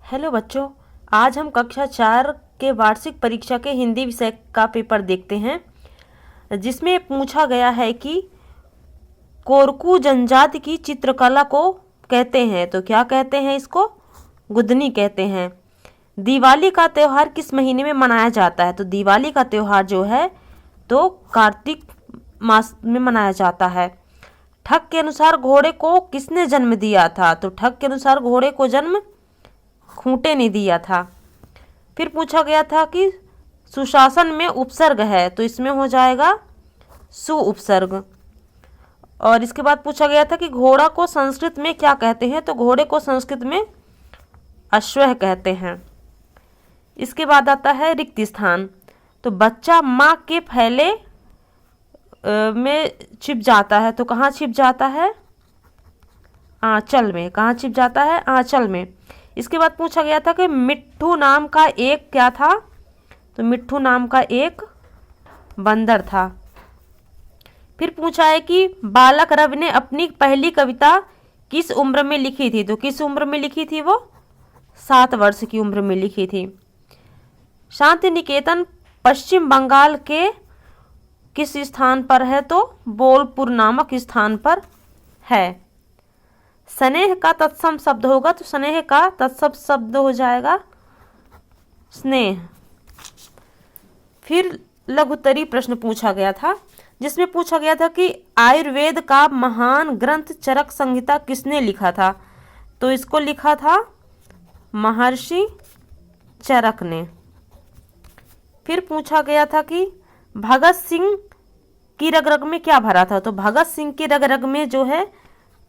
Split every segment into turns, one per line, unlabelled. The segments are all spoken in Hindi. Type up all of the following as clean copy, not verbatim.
हेलो बच्चों, आज हम कक्षा 4 के वार्षिक परीक्षा के हिंदी विषय का पेपर देखते हैं, जिसमें पूछा गया है कि कोरकू जनजाति की चित्रकला को कहते हैं तो क्या कहते हैं? इसको गुदनी कहते हैं। दिवाली का त्यौहार किस महीने में मनाया जाता है? तो दिवाली का त्यौहार जो है तो कार्तिक मास में मनाया जाता है। ठग के अनुसार घोड़े को किसने जन्म दिया था? तो ठग के अनुसार घोड़े को जन्म खूंटे ने दिया था। फिर पूछा गया था कि सुशासन में उपसर्ग है तो इसमें हो जाएगा सु उपसर्ग। और इसके बाद पूछा गया था कि घोड़ा को संस्कृत में क्या कहते हैं? तो घोड़े को संस्कृत में अश्वः कहते हैं। इसके बाद आता है रिक्त स्थान। तो बच्चा माँ के फैले में छिप जाता है तो कहाँ छिप जाता है? आंचल में। कहाँ छिप जाता है? आंचल में। इसके बाद पूछा गया था कि मिट्ठू नाम का एक क्या था? तो मिट्ठू नाम का एक बंदर था। फिर पूछा है कि बालक रवि ने अपनी पहली कविता किस उम्र में लिखी थी? तो किस उम्र में लिखी थी? वो 7 वर्ष की उम्र में लिखी थी। शांति निकेतन पश्चिम बंगाल के किस स्थान पर है? तो बोलपुर नामक स्थान पर है। स्नेह का तत्सम शब्द होगा तो स्नेह का तत्सम शब्द हो जाएगा स्नेह। फिर लघुत्तरी प्रश्न पूछा गया था, जिसमें पूछा गया था कि आयुर्वेद का महान ग्रंथ चरक संहिता किसने लिखा था? तो इसको लिखा था महर्षि चरक ने। फिर पूछा गया था कि भगत सिंह की रग रग में क्या भरा था? तो भगत सिंह की रग रग में जो है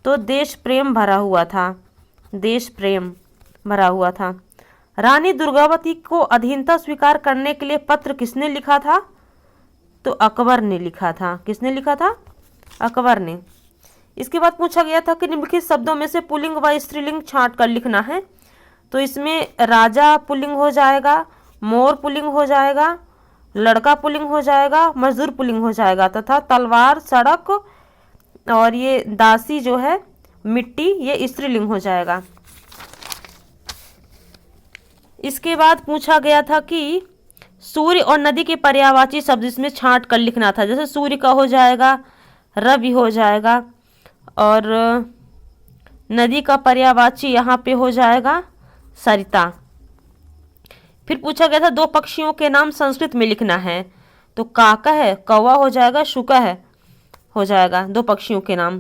तो देश प्रेम भरा हुआ था। देश प्रेम भरा हुआ था। रानी दुर्गावती को अधीनता स्वीकार करने के लिए पत्र किसने लिखा था? तो अकबर ने लिखा था। किसने लिखा था? अकबर ने। इसके बाद पूछा गया था कि निम्नलिखित शब्दों में से पुल्लिंग व स्त्रीलिंग छांट कर लिखना है। तो इसमें राजा पुल्लिंग हो जाएगा, मोर पुल्लिंग हो जाएगा, लड़का पुल्लिंग हो जाएगा, मजदूर पुल्लिंग हो जाएगा, तथा तलवार, सड़क और ये दासी जो है मिट्टी, ये स्त्रीलिंग हो जाएगा। इसके बाद पूछा गया था कि सूर्य और नदी के पर्यायवाची शब्द इसमें छांट कर लिखना था। जैसे सूर्य का हो जाएगा रवि हो जाएगा, और नदी का पर्यायवाची यहाँ पे हो जाएगा सरिता। फिर पूछा गया था दो पक्षियों के नाम संस्कृत में लिखना है। तो काका है, कौवा हो जाएगा, शुका है हो जाएगा, दो पक्षियों के नाम।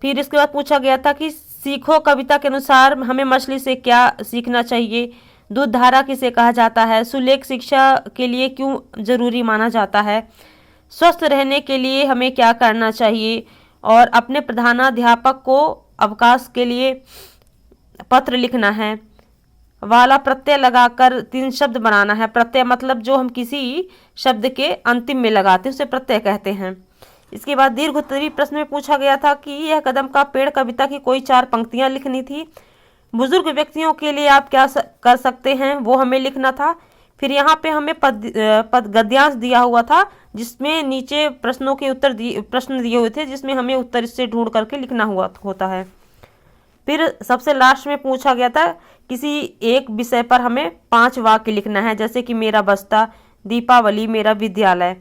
फिर इसके बाद पूछा गया था कि सीखो कविता के अनुसार हमें मछली से क्या सीखना चाहिए? दूध धारा किसे कहा जाता है? सुलेख शिक्षा के लिए क्यों जरूरी माना जाता है? स्वस्थ रहने के लिए हमें क्या करना चाहिए? और अपने प्रधानाध्यापक को अवकाश के लिए पत्र लिखना है। वाला प्रत्यय लगाकर 3 शब्द बनाना है। प्रत्यय मतलब जो हम किसी शब्द के अंतिम में लगाते हैं उसे प्रत्यय कहते हैं। इसके बाद दीर्घ उत्तरीय प्रश्न में पूछा गया था कि यह कदम का पेड़ कविता की कोई 4 पंक्तियां लिखनी थी। बुजुर्ग व्यक्तियों के लिए आप क्या कर सकते हैं वो हमें लिखना था। फिर यहाँ पे हमें पद गद्यांश दिया हुआ था, जिसमें नीचे प्रश्नों के उत्तर प्रश्न दिए हुए थे, जिसमें हमें उत्तर इससे ढूंढ करके लिखना हुआ होता है। फिर सबसे लास्ट में पूछा गया था किसी एक विषय पर हमें 5 वाक्य लिखना है, जैसे कि मेरा बस्ता, दीपावली, मेरा विद्यालय।